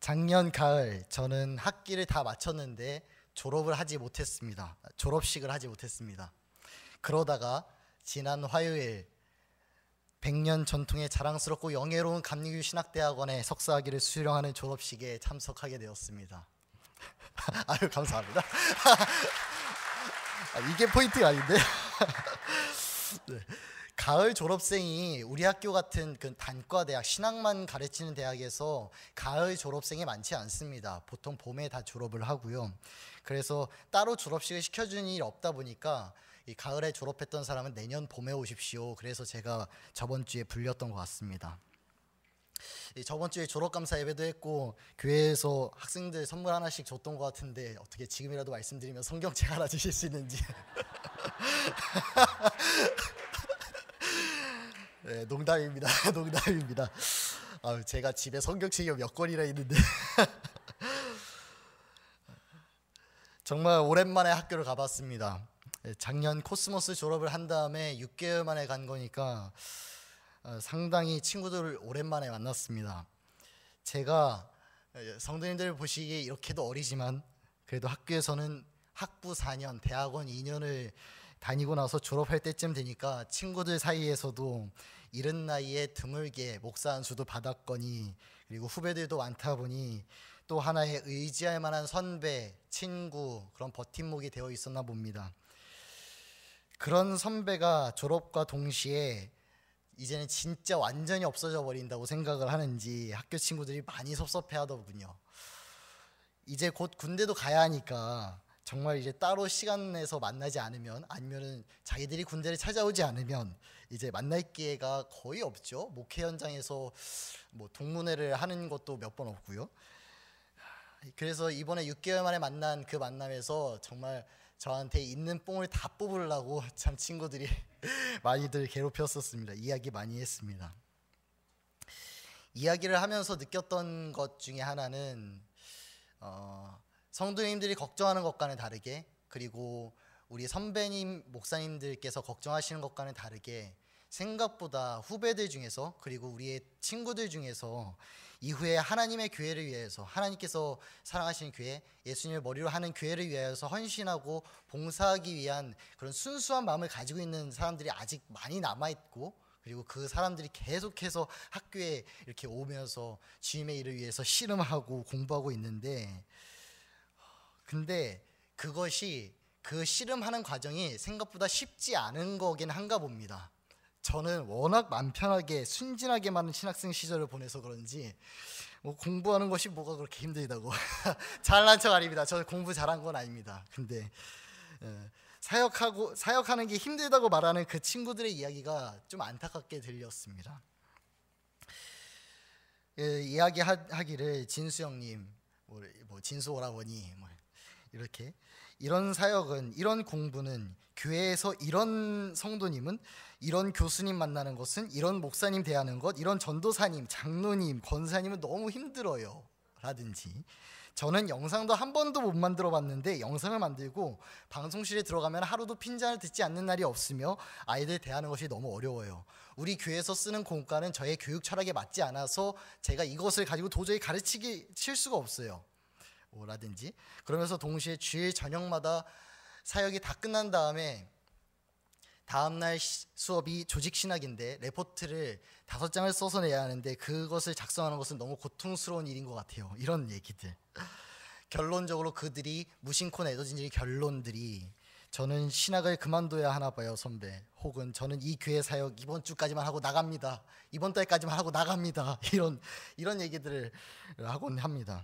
작년 가을 저는 학기를 다 마쳤는데 졸업식을 하지 못했습니다. 그러다가 지난 화요일 100년 전통의 자랑스럽고 영예로운 감리교 신학대학원의 석사학위를 수령하는 졸업식에 참석하게 되었습니다. 아유, 감사합니다. 이게 포인트가 아닌데. 네. 가을 졸업생이 우리 학교 같은 그 단과대학, 신학만 가르치는 대학에서 가을 졸업생이 많지 않습니다. 보통 봄에 다 졸업을 하고요. 그래서 따로 졸업식을 시켜주는 일이 없다 보니까 이 가을에 졸업했던 사람은 내년 봄에 오십시오. 그래서 제가 저번 주에 불렸던 것 같습니다. 저번 주에 졸업감사 예배도 했고 교회에서 학생들 선물 하나씩 줬던 것 같은데 어떻게 지금이라도 말씀드리면 성경책 하나 주실 수 있는지. 네, 농담입니다. 농담입니다. 제가 집에 성경책이 몇 권이나 있는데 정말 오랜만에 학교를 가봤습니다. 작년 코스모스 졸업을 한 다음에 6개월 만에 간 거니까 상당히 친구들을 오랜만에 만났습니다. 제가 성도님들 보시기에 이렇게도 어리지만 그래도 학교에서는 학부 4년, 대학원 2년을 다니고 나서 졸업할 때쯤 되니까 친구들 사이에서도 이른 나이에 드물게 목사 안수도 받았거니, 그리고 후배들도 많다 보니 또 하나의 의지할 만한 선배, 친구, 그런 버팀목이 되어 있었나 봅니다. 그런 선배가 졸업과 동시에 이제는 진짜 완전히 없어져 버린다고 생각을 하는지 학교 친구들이 많이 섭섭해 하더군요. 이제 곧 군대도 가야 하니까 정말 이제 따로 시간 내서 만나지 않으면, 아니면은 자기들이 군대를 찾아오지 않으면 이제 만날 기회가 거의 없죠. 목회 현장에서 뭐 동문회를 하는 것도 몇 번 없고요. 그래서 이번에 6개월 만에 만난 그 만남에서 정말 저한테 있는 뽕을 다 뽑으려고 참 친구들이 많이들 괴롭혔었습니다. 이야기 많이 했습니다. 이야기를 하면서 느꼈던 것 중에 하나는 성도님들이 걱정하는 것과는 다르게, 그리고 우리 선배님, 목사님들께서 걱정하시는 것과는 다르게 생각보다 후배들 중에서, 그리고 우리의 친구들 중에서 이후에 하나님의 교회를 위해서, 하나님께서 사랑하시는 교회, 예수님을 머리로 하는 교회를 위하여서 헌신하고 봉사하기 위한 그런 순수한 마음을 가지고 있는 사람들이 아직 많이 남아있고, 그리고 그 사람들이 계속해서 학교에 이렇게 오면서 주님의 일을 위해서 씨름하고 공부하고 있는데, 근데 그것이, 그 씨름하는 과정이 생각보다 쉽지 않은 거긴 한가 봅니다. 저는 워낙 맘 편하게 순진하게 많은 신학생 시절을 보내서 그런지 뭐 공부하는 것이 뭐가 그렇게 힘들다고 잘난 척 아닙니다. 저 공부 잘한 건 아닙니다. 근데 사역하는 게 힘들다고 말하는 그 친구들의 이야기가 좀 안타깝게 들렸습니다. 이야기하기를 진수 형님, 뭐 진수 오라버니, 뭐 이렇게 이런 사역은, 이런 공부는, 교회에서 이런 성도님은, 이런 교수님 만나는 것은, 이런 목사님 대하는 것, 이런 전도사님, 장로님, 권사님은 너무 힘들어요 라든지, 저는 영상도 한 번도 못 만들어 봤는데 영상을 만들고 방송실에 들어가면 하루도 핀잔을 듣지 않는 날이 없으며 아이들 대하는 것이 너무 어려워요. 우리 교회에서 쓰는 공과는 저의 교육 철학에 맞지 않아서 제가 이것을 가지고 도저히 가르칠 수가 없어요 라든지, 그러면서 동시에 주일 저녁마다 사역이 다 끝난 다음에 다음날 수업이 조직신학인데 레포트를 5장을 써서 내야 하는데 그것을 작성하는 것은 너무 고통스러운 일인 것 같아요. 이런 얘기들. 결론적으로 그들이 무심코 내던진 결론들이, 저는 신학을 그만둬야 하나 봐요 선배, 혹은 저는 이 교회 사역 이번 주까지만 하고 나갑니다, 이번 달까지만 하고 나갑니다, 이런 얘기들을 하곤 합니다.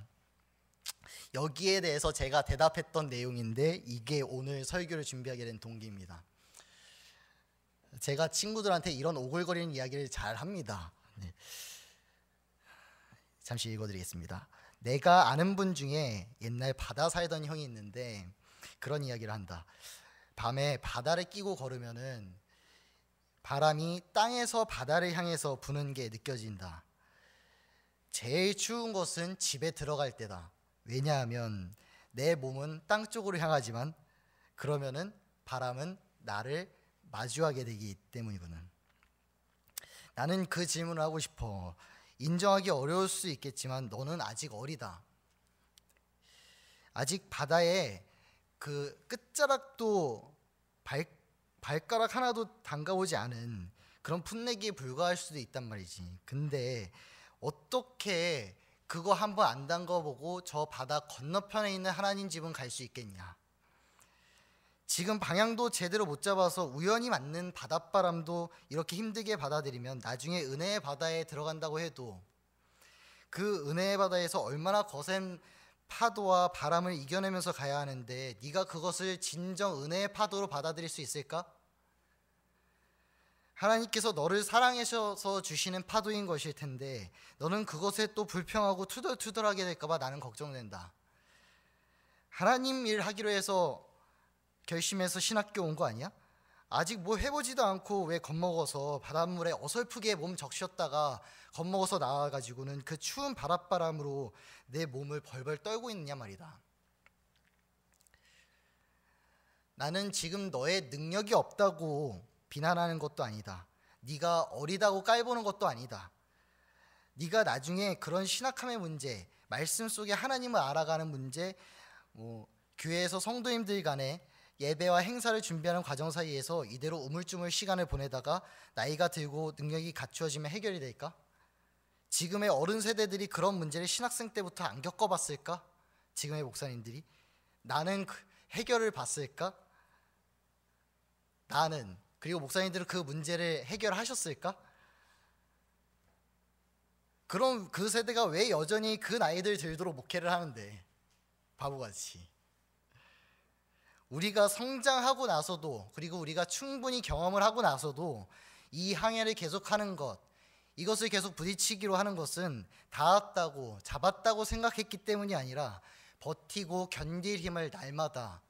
여기에 대해서 제가 대답했던 내용인데 이게 오늘 설교를 준비하게 된 동기입니다. 제가 친구들한테 이런 오글거리는 이야기를 잘 합니다. 네. 잠시 읽어드리겠습니다. 내가 아는 분 중에 옛날 바다 살던 형이 있는데 그런 이야기를 한다. 밤에 바다를 끼고 걸으면은 바람이 땅에서 바다를 향해서 부는 게 느껴진다. 제일 추운 것은 집에 들어갈 때다. 왜냐하면 내 몸은 땅 쪽으로 향하지만 그러면은 바람은 나를 마주하게 되기 때문이거든. 나는 그 질문을 하고 싶어. 인정하기 어려울 수 있겠지만 너는 아직 어리다. 아직 바다에 그 끝자락도 발가락 하나도 담가보지 않은 그런 풋내기에 불과할 수도 있단 말이지. 근데 어떻게 그거 한번 안 담가보고 저 바다 건너편에 있는 하나님 집은 갈 수 있겠냐. 지금 방향도 제대로 못 잡아서 우연히 맞는 바닷바람도 이렇게 힘들게 받아들이면 나중에 은혜의 바다에 들어간다고 해도 그 은혜의 바다에서 얼마나 거센 파도와 바람을 이겨내면서 가야 하는데 네가 그것을 진정 은혜의 파도로 받아들일 수 있을까? 하나님께서 너를 사랑하셔서 주시는 파도인 것일 텐데 너는 그것에 또 불평하고 투덜투덜하게 될까 봐 나는 걱정된다. 하나님 일 하기로 해서 결심해서 신학교 온 거 아니야? 아직 뭐 해보지도 않고 왜 겁먹어서 바닷물에 어설프게 몸 적셨다가 겁먹어서 나와가지고는 그 추운 바닷바람으로 내 몸을 벌벌 떨고 있느냐 말이다. 나는 지금 너의 능력이 없다고 비난하는 것도 아니다. 네가 어리다고 깔보는 것도 아니다. 네가 나중에 그런 신학함의 문제, 말씀 속에 하나님을 알아가는 문제, 교회에서 성도님들 간에 예배와 행사를 준비하는 과정 사이에서 이대로 우물쭈물 시간을 보내다가 나이가 들고 능력이 갖추어지면 해결이 될까? 지금의 어른 세대들이 그런 문제를 신학생 때부터 안 겪어봤을까? 지금의 목사님들이 나는 해결을 봤을까? 나는 그리고 목사님들은 그 문제를 해결하셨을까? 그럼 그 세대가 왜 여전히 그 나이들 들도록 목회를 하는데 바보같이. 우리가 성장하고 나서도 그리고 우리가 충분히 경험을 하고 나서도 이 항해를 계속하는 것, 이것을 계속 부딪히기로 하는 것은 닿았다고 잡았다고 생각했기 때문이 아니라 버티고 견딜 힘을 날마다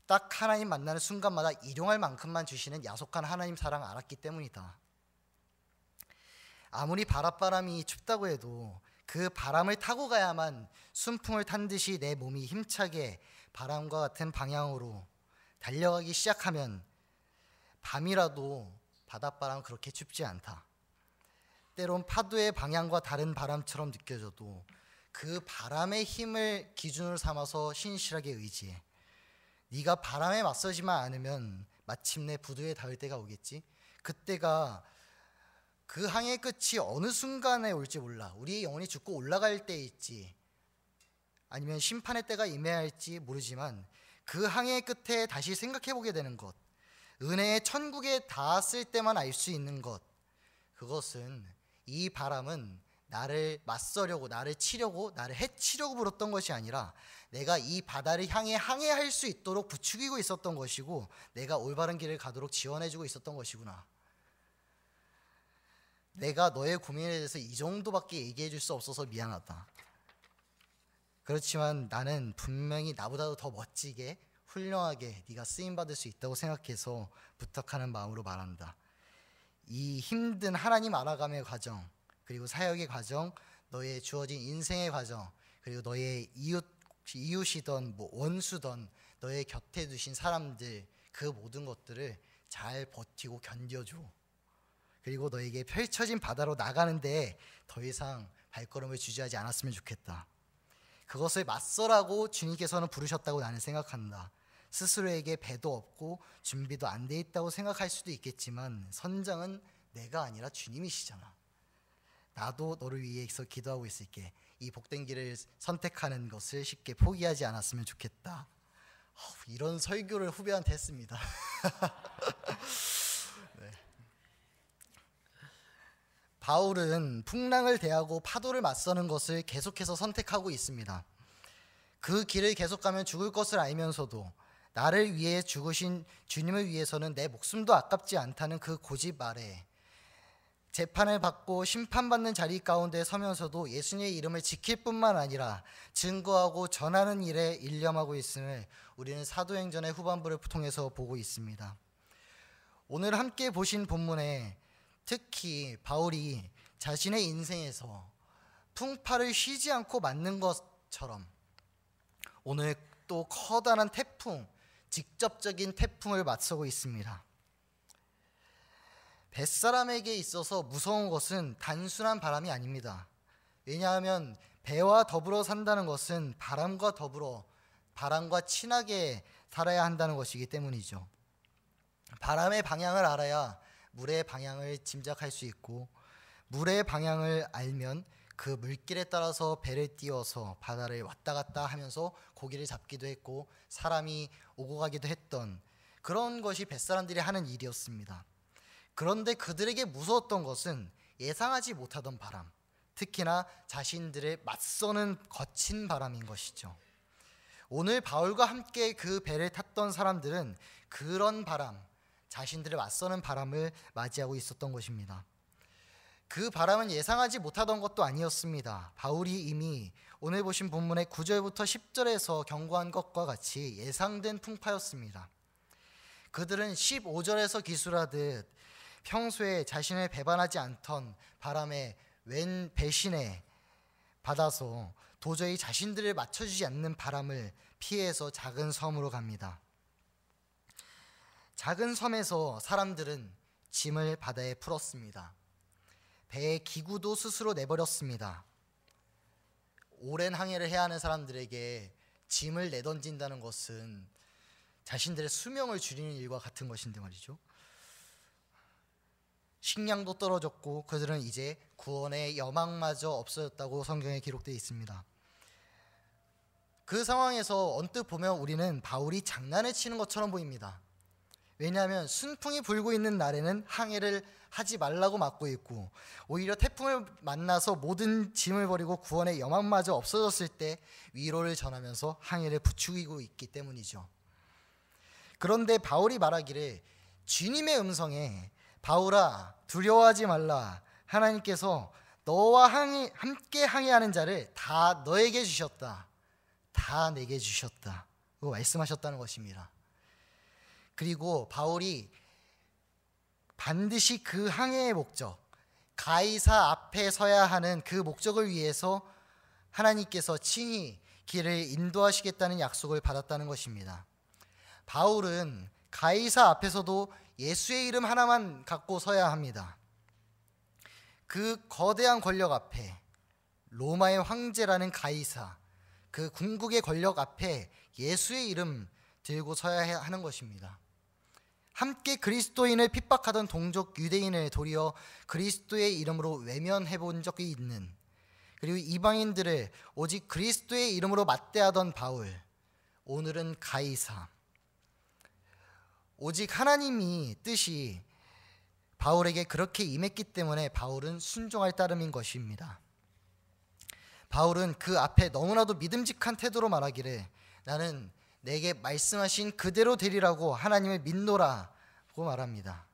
딱 하나님 만나는 순간마다 일용할 만큼만 주시는 야속한 하나님 사랑 알았기 때문이다. 아무리 바닷바람이 춥다고 해도 그 바람을 타고 가야만 순풍을 탄 듯이 내 몸이 힘차게 바람과 같은 방향으로 달려가기 시작하면 밤이라도 바닷바람은 그렇게 춥지 않다. 때론 파도의 방향과 다른 바람처럼 느껴져도 그 바람의 힘을 기준으로 삼아서 신실하게 의지해. 네가 바람에 맞서지만 않으면 마침내 부두에 닿을 때가 오겠지. 그때가 그 항해의 끝이 어느 순간에 올지 몰라. 우리의 영혼이 죽고 올라갈 때일지 아니면 심판의 때가 임해할지 모르지만 그 항해의 끝에 다시 생각해보게 되는 것, 은혜의 천국에 닿았을 때만 알 수 있는 것, 그것은 이 바람은 나를 맞서려고, 나를 치려고, 나를 해치려고 불었던 것이 아니라 내가 이 바다를 향해 항해할 수 있도록 부추기고 있었던 것이고 내가 올바른 길을 가도록 지원해주고 있었던 것이구나. 내가 너의 고민에 대해서 이 정도밖에 얘기해 줄 수 없어서 미안하다. 그렇지만 나는 분명히 나보다도 더 멋지게 훌륭하게 네가 쓰임받을 수 있다고 생각해서 부탁하는 마음으로 말한다. 이 힘든 하나님 알아감의 과정, 그리고 사역의 과정, 너의 주어진 인생의 과정, 그리고 너의 이웃이던 원수던 너의 곁에 두신 사람들, 그 모든 것들을 잘 버티고 견뎌줘. 그리고 너에게 펼쳐진 바다로 나가는데 더 이상 발걸음을 주저하지 않았으면 좋겠다. 그것을 맞서라고 주님께서는 부르셨다고 나는 생각한다. 스스로에게 배도 없고 준비도 안 돼 있다고 생각할 수도 있겠지만 선장은 내가 아니라 주님이시잖아. 나도 너를 위해서 기도하고 있을게. 이 복된 길을 선택하는 것을 쉽게 포기하지 않았으면 좋겠다. 이런 설교를 후배한테 했습니다. 네. 바울은 풍랑을 대하고 파도를 맞서는 것을 계속해서 선택하고 있습니다. 그 길을 계속 가면 죽을 것을 알면서도 나를 위해 죽으신 주님을 위해서는 내 목숨도 아깝지 않다는 그 고집 아래 재판을 받고 심판받는 자리 가운데 서면서도 예수님의 이름을 지킬 뿐만 아니라 증거하고 전하는 일에 일념하고 있음을 우리는 사도행전의 후반부를 통해서 보고 있습니다. 오늘 함께 보신 본문에 특히 바울이 자신의 인생에서 풍파를 쉬지 않고 맞는 것처럼 오늘 또 커다란 태풍, 직접적인 태풍을 맞서고 있습니다. 뱃사람에게 있어서 무서운 것은 단순한 바람이 아닙니다. 왜냐하면 배와 더불어 산다는 것은 바람과 친하게 살아야 한다는 것이기 때문이죠. 바람의 방향을 알아야 물의 방향을 짐작할 수 있고, 물의 방향을 알면 그 물길에 따라서 배를 띄워서 바다를 왔다 갔다 하면서 고기를 잡기도 했고 사람이 오고 가기도 했던 그런 것이 뱃사람들이 하는 일이었습니다. 그런데 그들에게 무서웠던 것은 예상하지 못하던 바람, 특히나 자신들을 맞서는 거친 바람인 것이죠. 오늘 바울과 함께 그 배를 탔던 사람들은 그런 바람, 자신들을 맞서는 바람을 맞이하고 있었던 것입니다. 그 바람은 예상하지 못하던 것도 아니었습니다. 바울이 이미 오늘 보신 본문의 9절부터 10절에서 경고한 것과 같이 예상된 풍파였습니다. 그들은 15절에서 기술하듯 평소에 자신을 배반하지 않던 바람의 웬 배신에 받아서 도저히 자신들을 맞춰주지 않는 바람을 피해서 작은 섬으로 갑니다. 작은 섬에서 사람들은 짐을 바다에 풀었습니다. 배의 기구도 스스로 내버렸습니다. 오랜 항해를 해야 하는 사람들에게 짐을 내던진다는 것은 자신들의 수명을 줄이는 일과 같은 것인데 말이죠. 식량도 떨어졌고 그들은 이제 구원의 여망마저 없어졌다고 성경에 기록되어 있습니다. 그 상황에서 언뜻 보면 우리는 바울이 장난을 치는 것처럼 보입니다. 왜냐하면 순풍이 불고 있는 날에는 항해를 하지 말라고 막고 있고, 오히려 태풍을 만나서 모든 짐을 버리고 구원의 여망마저 없어졌을 때 위로를 전하면서 항해를 부추기고 있기 때문이죠. 그런데 바울이 말하기를 주님의 음성에 바울아 두려워하지 말라, 하나님께서 너와 함께 항해하는 자를 다 너에게 주셨다, 다 내게 주셨다 고 말씀하셨다는 것입니다. 그리고 바울이 반드시 그 항해의 목적, 가이사 앞에 서야 하는 그 목적을 위해서 하나님께서 친히 길을 인도하시겠다는 약속을 받았다는 것입니다. 바울은 가이사 앞에서도 예수의 이름 하나만 갖고 서야 합니다. 그 거대한 권력 앞에, 로마의 황제라는 가이사, 그 궁극의 권력 앞에 예수의 이름 들고 서야 하는 것입니다. 함께 그리스도인을 핍박하던 동족 유대인을 도리어 그리스도의 이름으로 외면해 본 적이 있는, 그리고 이방인들을 오직 그리스도의 이름으로 맞대하던 바울, 오늘은 가이사, 오직 하나님이 뜻이 바울에게 그렇게 임했기 때문에 바울은 순종할 따름인 것입니다. 바울은 그 앞에 너무나도 믿음직한 태도로 말하기를 나는 내게 말씀하신 그대로 되리라고 하나님을 믿노라고 말합니다.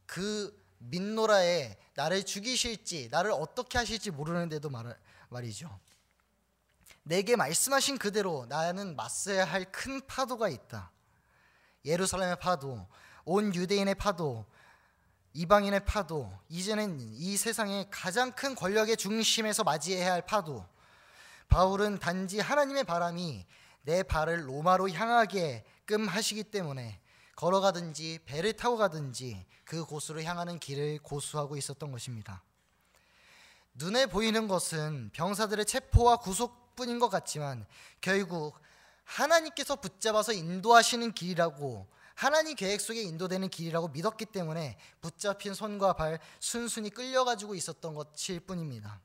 그 믿노라에 나를 죽이실지 나를 어떻게 하실지 모르는데도 말이죠. 내게 말씀하신 그대로 나는 맞서야 할 큰 파도가 있다. 예루살렘의 파도, 온 유대인의 파도, 이방인의 파도, 이제는 이 세상의 가장 큰 권력의 중심에서 맞이해야 할 파도. 바울은 단지 하나님의 바람이 내 발을 로마로 향하게끔 하시기 때문에 걸어가든지 배를 타고 가든지 그 곳으로 향하는 길을 고수하고 있었던 것입니다. 눈에 보이는 것은 병사들의 체포와 구속뿐인 것 같지만 결국 하나님께서 붙잡아서 인도하시는 길이라고, 하나님 계획 속에 인도되는 길이라고 믿었기 때문에 붙잡힌 손과 발 순순히 끌려가지고 있었던 것일 뿐입니다.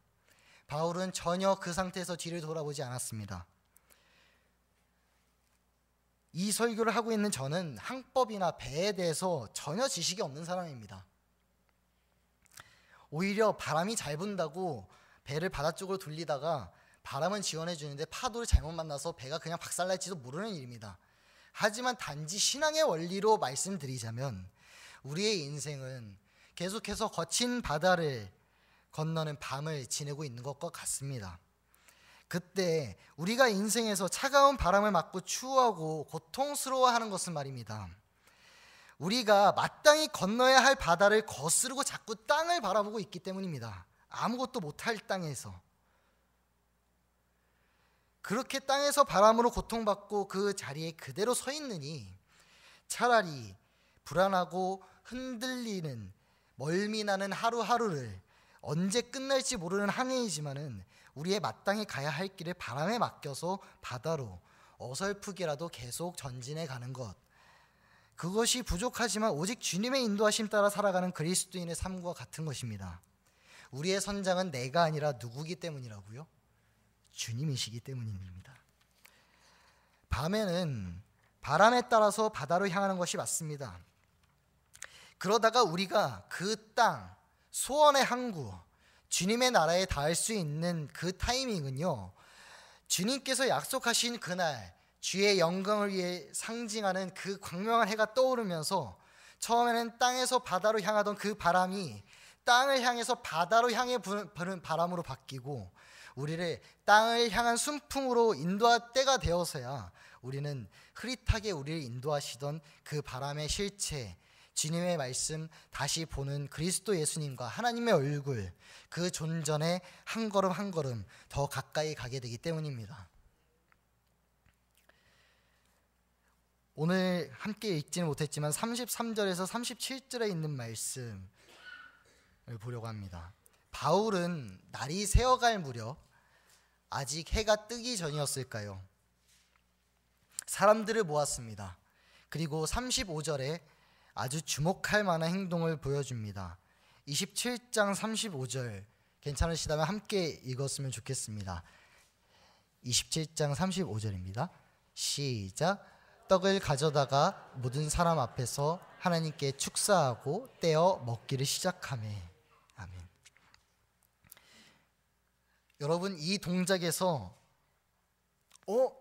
바울은 전혀 그 상태에서 뒤를 돌아보지 않았습니다. 이 설교를 하고 있는 저는 항법이나 배에 대해서 전혀 지식이 없는 사람입니다. 오히려 바람이 잘 분다고 배를 바다 쪽으로 돌리다가 바람은 지원해 주는데 파도를 잘못 만나서 배가 그냥 박살날지도 모르는 일입니다. 하지만 단지 신앙의 원리로 말씀드리자면 우리의 인생은 계속해서 거친 바다를 건너는 밤을 지내고 있는 것과 같습니다. 그때 우리가 인생에서 차가운 바람을 맞고 추워하고 고통스러워하는 것은 말입니다, 우리가 마땅히 건너야 할 바다를 거스르고 자꾸 땅을 바라보고 있기 때문입니다. 아무것도 못할 땅에서. 그렇게 땅에서 바람으로 고통받고 그 자리에 그대로 서 있느니 차라리 불안하고 흔들리는 멀미나는 하루하루를 언제 끝날지 모르는 항해이지만은 우리의 마땅히 가야 할 길을 바람에 맡겨서 바다로 어설프게라도 계속 전진해 가는 것, 그것이 부족하지만 오직 주님의 인도하심 따라 살아가는 그리스도인의 삶과 같은 것입니다. 우리의 선장은 내가 아니라 누구기 때문이라고요? 주님이시기 때문입니다. 밤에는 바람에 따라서 바다로 향하는 것이 맞습니다. 그러다가 우리가 그 땅, 소원의 항구, 주님의 나라에 닿을 수 있는 그 타이밍은요, 주님께서 약속하신 그날 주의 영광을 위해 상징하는 그 광명한 해가 떠오르면서 처음에는 땅에서 바다로 향하던 그 바람이 땅을 향해서 바다로 향해 부는 바람으로 바뀌고 우리를 땅을 향한 순풍으로 인도할 때가 되어서야 우리는 흐릿하게 우리를 인도하시던 그 바람의 실체, 주님의 말씀 다시 보는 그리스도 예수님과 하나님의 얼굴, 그 존전에 한 걸음 한 걸음 더 가까이 가게 되기 때문입니다. 오늘 함께 읽지는 못했지만 33절에서 37절에 있는 말씀을 보려고 합니다. 바울은 날이 새어갈 무렵 아직 해가 뜨기 전이었을까요? 사람들을 모았습니다. 그리고 35절에 아주 주목할 만한 행동을 보여줍니다. 27장 35절 괜찮으시다면 함께 읽었으면 좋겠습니다. 27장 35절입니다. 시작. 떡을 가져다가 모든 사람 앞에서 하나님께 축사하고 떼어 먹기를 시작하매. 아멘. 여러분, 이 동작에서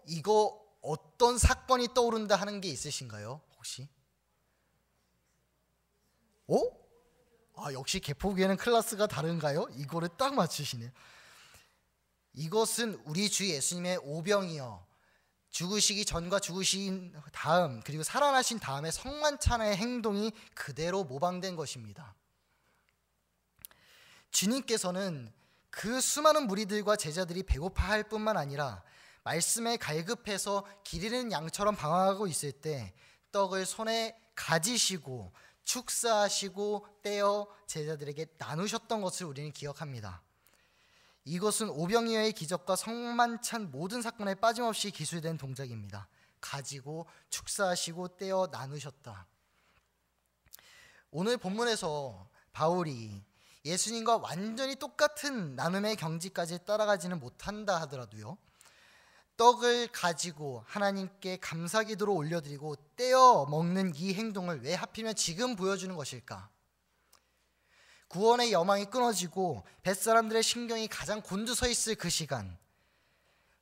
이거 어떤 사건이 떠오른다 하는 게 있으신가요? 혹시? 역시 개포기에는 클래스가 다른가요? 이거를 딱 맞추시네요. 이것은 우리 주 예수님의 오병이어 죽으시기 전과 죽으신 다음 그리고 살아나신 다음에 성만찬의 행동이 그대로 모방된 것입니다. 주님께서는 그 수많은 무리들과 제자들이 배고파할 뿐만 아니라 말씀에 갈급해서 길 잃은 양처럼 방황하고 있을 때 떡을 손에 가지시고 축사하시고 떼어 제자들에게 나누셨던 것을 우리는 기억합니다. 이것은 오병이어의 기적과 성만찬 모든 사건에 빠짐없이 기술된 동작입니다. 가지고 축사하시고 떼어 나누셨다. 오늘 본문에서 바울이 예수님과 완전히 똑같은 나눔의 경지까지 따라가지는 못한다 하더라도요, 떡을 가지고 하나님께 감사기도로 올려드리고 떼어 먹는 이 행동을 왜 하필이면 지금 보여주는 것일까? 구원의 여망이 끊어지고 뱃사람들의 신경이 가장 곤두서 있을 그 시간,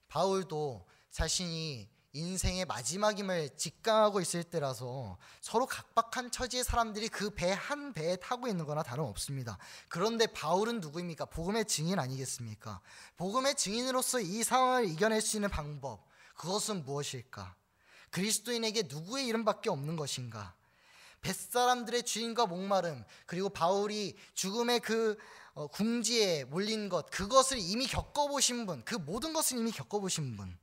바울도 자신이 인생의 마지막임을 직감하고 있을 때라서 서로 각박한 처지의 사람들이 그 배 한 배에 타고 있는 거나 다름없습니다. 그런데 바울은 누구입니까? 복음의 증인 아니겠습니까? 복음의 증인으로서 이 상황을 이겨낼 수 있는 방법, 그것은 무엇일까? 그리스도인에게 누구의 이름밖에 없는 것인가? 뱃사람들의 주인과 목마름, 그리고 바울이 죽음의 그 궁지에 몰린 것, 그것을 이미 겪어보신 분, 그 모든 것을 이미 겪어보신 분,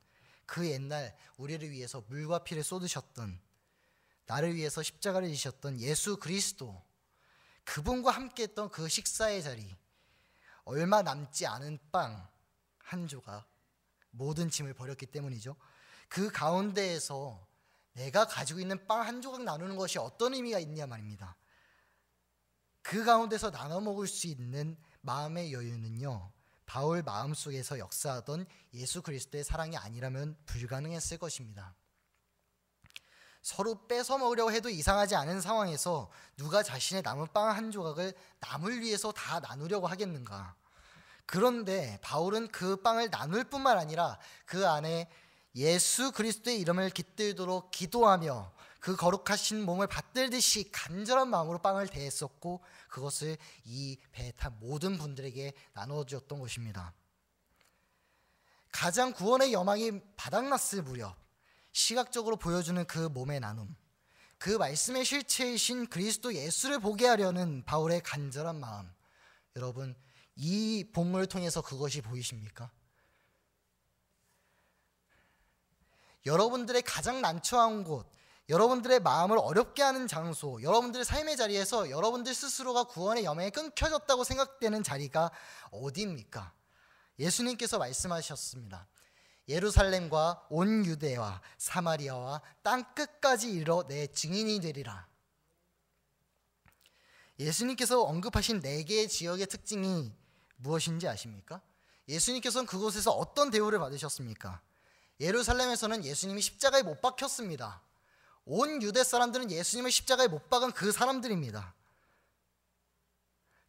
그 옛날 우리를 위해서 물과 피를 쏟으셨던, 나를 위해서 십자가를 지셨던 예수 그리스도, 그분과 함께 했던 그 식사의 자리, 얼마 남지 않은 빵 한 조각, 모든 짐을 버렸기 때문이죠. 그 가운데에서 내가 가지고 있는 빵 한 조각 나누는 것이 어떤 의미가 있냐 말입니다. 그 가운데서 나눠 먹을 수 있는 마음의 여유는요, 바울 마음속에서 역사하던 예수 그리스도의 사랑이 아니라면 불가능했을 것입니다. 서로 뺏어 먹으려고 해도 이상하지 않은 상황에서 누가 자신의 남은 빵 한 조각을 남을 위해서 다 나누려고 하겠는가? 그런데 바울은 그 빵을 나눌 뿐만 아니라 그 안에 예수 그리스도의 이름을 깃들도록 기도하며 그 거룩하신 몸을 받들듯이 간절한 마음으로 빵을 대했었고, 그것을 이 배에 탄 모든 분들에게 나눠주었던 것입니다. 가장 구원의 여망이 바닥났을 무렵 시각적으로 보여주는 그 몸의 나눔, 그 말씀의 실체이신 그리스도 예수를 보게 하려는 바울의 간절한 마음, 여러분, 이 본문을 통해서 그것이 보이십니까? 여러분들의 가장 난처한 곳, 여러분들의 마음을 어렵게 하는 장소, 여러분들의 삶의 자리에서 여러분들 스스로가 구원의 여명에 끊겨졌다고 생각되는 자리가 어디입니까? 예수님께서 말씀하셨습니다. 예루살렘과 온 유대와 사마리아와 땅끝까지 이르러 내 증인이 되리라. 예수님께서 언급하신 4개의 지역의 특징이 무엇인지 아십니까? 예수님께서는 그곳에서 어떤 대우를 받으셨습니까? 예루살렘에서는 예수님이 십자가에 못 박혔습니다. 온 유대 사람들은 예수님을 십자가에 못 박은 그 사람들입니다.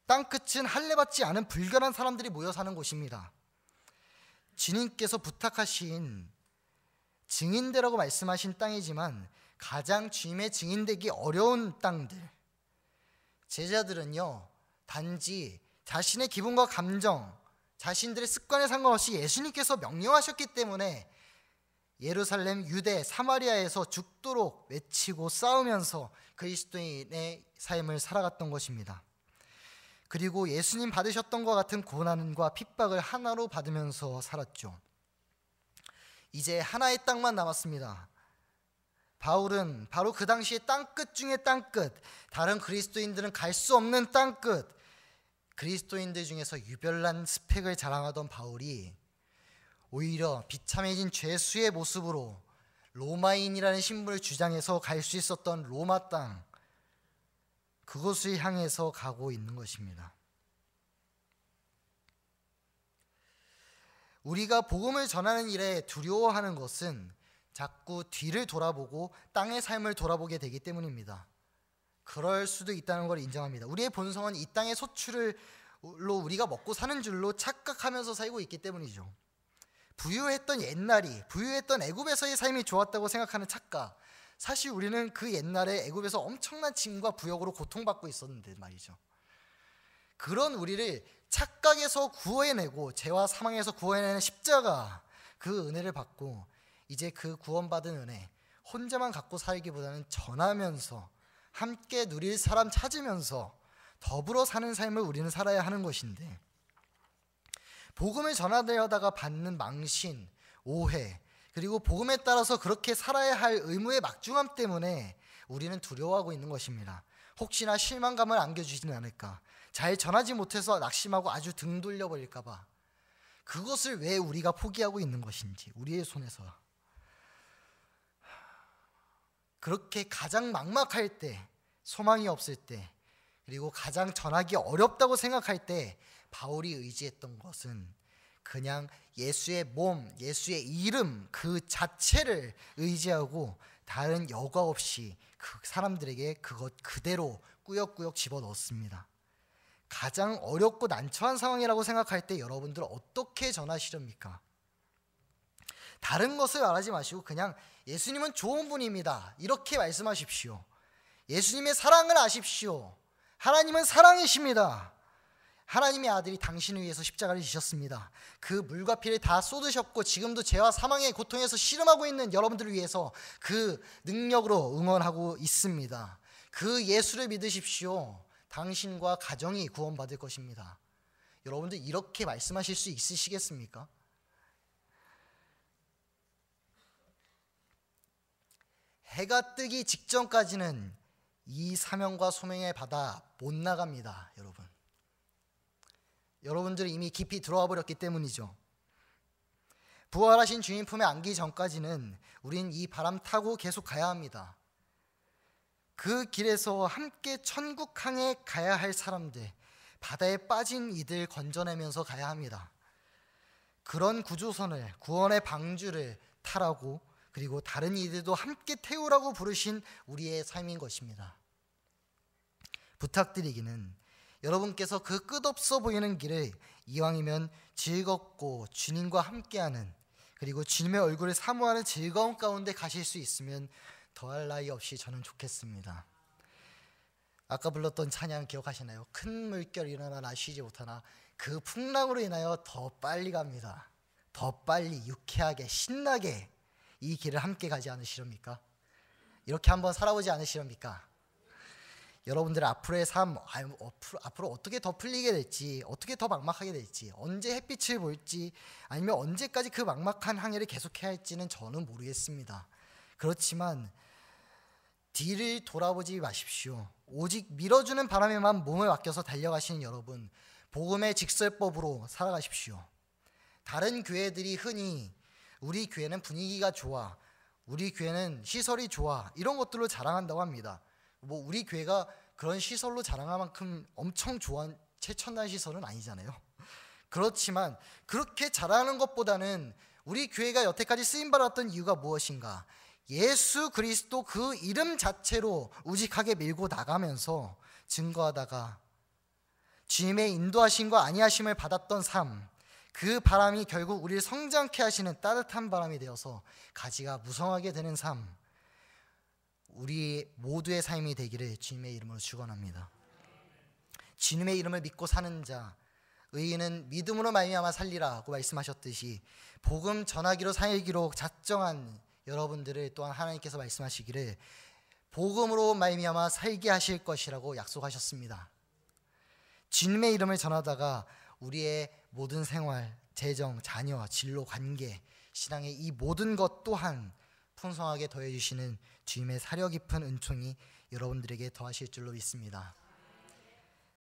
땅끝은 할례받지 않은 불결한 사람들이 모여 사는 곳입니다. 주님께서 부탁하신 증인되라고 말씀하신 땅이지만 가장 주님의 증인되기 어려운 땅들, 제자들은요 단지 자신의 기분과 감정, 자신들의 습관에 상관없이 예수님께서 명령하셨기 때문에 예루살렘, 유대, 사마리아에서 죽도록 외치고 싸우면서 그리스도인의 삶을 살아갔던 것입니다. 그리고 예수님 받으셨던 것 같은 고난과 핍박을 하나로 받으면서 살았죠. 이제 하나의 땅만 남았습니다. 바울은 바로 그 당시에 땅끝 중에 땅끝, 다른 그리스도인들은 갈 수 없는 땅끝, 그리스도인들 중에서 유별난 스펙을 자랑하던 바울이 오히려 비참해진 죄수의 모습으로 로마인이라는 신분을 주장해서 갈 수 있었던 로마 땅, 그곳을 향해서 가고 있는 것입니다. 우리가 복음을 전하는 일에 두려워하는 것은 자꾸 뒤를 돌아보고 땅의 삶을 돌아보게 되기 때문입니다. 그럴 수도 있다는 걸 인정합니다. 우리의 본성은 이 땅의 소출로 우리가 먹고 사는 줄로 착각하면서 살고 있기 때문이죠. 부유했던 옛날이, 부유했던 애굽에서의 삶이 좋았다고 생각하는 착각. 사실 우리는 그 옛날에 애굽에서 엄청난 짐과 부역으로 고통받고 있었는데 말이죠. 그런 우리를 착각에서 구원해내고 죄와 사망에서 구원해내는 십자가, 그 은혜를 받고 이제 그 구원받은 은혜 혼자만 갖고 살기보다는 전하면서 함께 누릴 사람 찾으면서 더불어 사는 삶을 우리는 살아야 하는 것인데, 복음을 전하려다가 받는 망신, 오해, 그리고 복음에 따라서 그렇게 살아야 할 의무의 막중함 때문에 우리는 두려워하고 있는 것입니다. 혹시나 실망감을 안겨주지는 않을까, 잘 전하지 못해서 낙심하고 아주 등 돌려버릴까 봐. 그것을 왜 우리가 포기하고 있는 것인지, 우리의 손에서. 그렇게 가장 막막할 때, 소망이 없을 때, 그리고 가장 전하기 어렵다고 생각할 때 바울이 의지했던 것은 그냥 예수의 몸, 예수의 이름 그 자체를 의지하고 다른 여과 없이 그 사람들에게 그것 그대로 꾸역꾸역 집어넣었습니다. 가장 어렵고 난처한 상황이라고 생각할 때 여러분들 어떻게 전하시렵니까? 다른 것을 말하지 마시고 그냥 예수님은 좋은 분입니다, 이렇게 말씀하십시오. 예수님의 사랑을 아십시오. 하나님은 사랑이십니다. 하나님의 아들이 당신을 위해서 십자가를 지셨습니다. 그 물과 피를 다 쏟으셨고 지금도 죄와 사망의 고통에서 씨름하고 있는 여러분들을 위해서 그 능력으로 응원하고 있습니다. 그 예수를 믿으십시오. 당신과 가정이 구원받을 것입니다. 여러분들 이렇게 말씀하실 수 있으시겠습니까? 해가 뜨기 직전까지는 이 사명과 소명에 받아 못 나갑니다. 여러분들이 이미 깊이 들어와 버렸기 때문이죠. 부활하신 주님 품에 안기기 전까지는 우린 이 바람 타고 계속 가야 합니다. 그 길에서 함께 천국 향해 가야 할 사람들, 바다에 빠진 이들 건져내면서 가야 합니다. 그런 구조선을, 구원의 방주를 타라고, 그리고 다른 이들도 함께 태우라고 부르신 우리의 삶인 것입니다. 부탁드리기는 여러분께서 그 끝없어 보이는 길을 이왕이면 즐겁고 주님과 함께하는, 그리고 주님의 얼굴을 사모하는 즐거움 가운데 가실 수 있으면 더할 나위 없이 저는 좋겠습니다. 아까 불렀던 찬양 기억하시나요? 큰 물결 일어나 나 쉬지 못하나. 그 풍랑으로 인하여 더 빨리 갑니다. 더 빨리 유쾌하게 신나게 이 길을 함께 가지 않으시렵니까? 이렇게 한번 살아보지 않으시렵니까? 여러분들 앞으로의 삶, 앞으로 어떻게 더 풀리게 될지, 어떻게 더 막막하게 될지, 언제 햇빛을 볼지, 아니면 언제까지 그 막막한 항해를 계속해야 할지는 저는 모르겠습니다. 그렇지만 뒤를 돌아보지 마십시오. 오직 밀어주는 바람에만 몸을 맡겨서 달려가시는 여러분, 복음의 직설법으로 살아가십시오. 다른 교회들이 흔히 우리 교회는 분위기가 좋아, 우리 교회는 시설이 좋아, 이런 것들로 자랑한다고 합니다. 뭐 우리 교회가 그런 시설로 자랑할 만큼 엄청 좋은 최첨단 시설은 아니잖아요. 그렇지만 그렇게 자랑하는 것보다는 우리 교회가 여태까지 쓰임받았던 이유가 무엇인가? 예수 그리스도 그 이름 자체로 우직하게 밀고 나가면서 증거하다가 주님의 인도하심과 안위하심을 받았던 삶, 그 바람이 결국 우리를 성장케 하시는 따뜻한 바람이 되어서 가지가 무성하게 되는 삶, 우리 모두의 삶이 되기를 주님의 이름으로 축원합니다. 주님의 이름을 믿고 사는 자, 의인은 믿음으로 말미암아 살리라고 말씀하셨듯이 복음 전하기로 살기로 작정한 여러분들을 또한 하나님께서 말씀하시기를 복음으로 말미암아 살게 하실 것이라고 약속하셨습니다. 주님의 이름을 전하다가 우리의 모든 생활, 재정, 자녀, 진로, 관계, 신앙의 이 모든 것 또한 풍성하게 더해주시는 주님의 사려 깊은 은총이 여러분들에게 더하실 줄로 믿습니다.